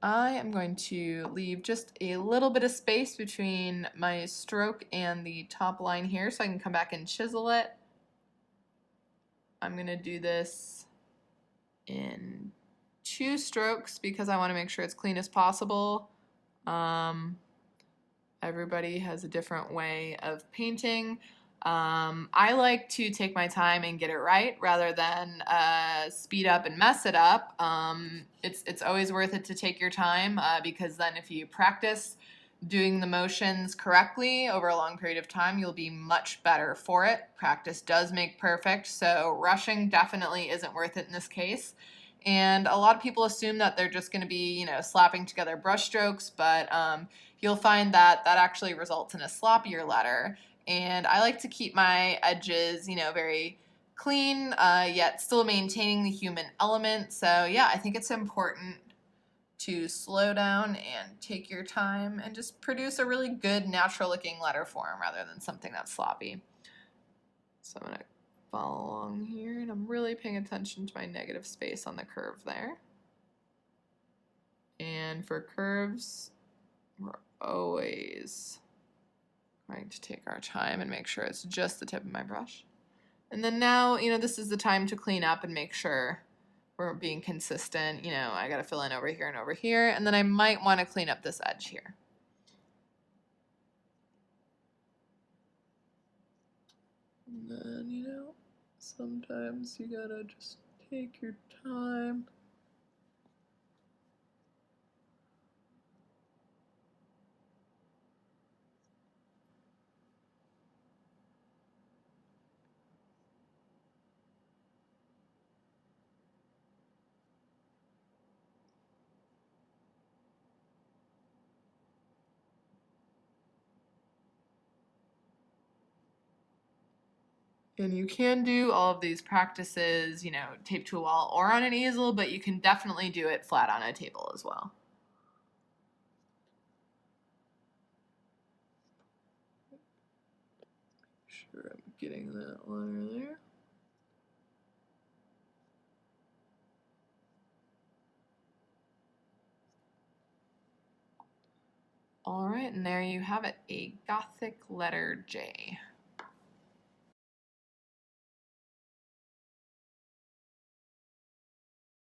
I am going to leave just a little bit of space between my stroke and the top line here so I can come back and chisel it. I'm going to do this in 2 strokes because I want to make sure it's clean as possible. Everybody has a different way of painting. I like to take my time and get it right rather than speed up and mess it up. It's always worth it to take your time because then if you practice doing the motions correctly over a long period of time, you'll be much better for it. Practice does make perfect, so rushing definitely isn't worth it in this case. And a lot of people assume that they're just going to be, slapping together brush strokes, but you'll find that that actually results in a sloppier letter. And I like to keep my edges, very clean, yet still maintaining the human element. So yeah, I think it's important to slow down and take your time and just produce a really good natural looking letter form rather than something that's sloppy. So I'm going to follow along here, and I'm really paying attention to my negative space on the curve there. And for curves, we're always going to take our time and make sure it's just the tip of my brush. And then now, this is the time to clean up and make sure we're being consistent. I got to fill in over here and over here, and then I might want to clean up this edge here. And then, sometimes you gotta just take your time. And you can do all of these practices, taped to a wall or on an easel, but you can definitely do it flat on a table as well. Make sure I'm getting that letter there. All right, and there you have it, a Gothic letter J.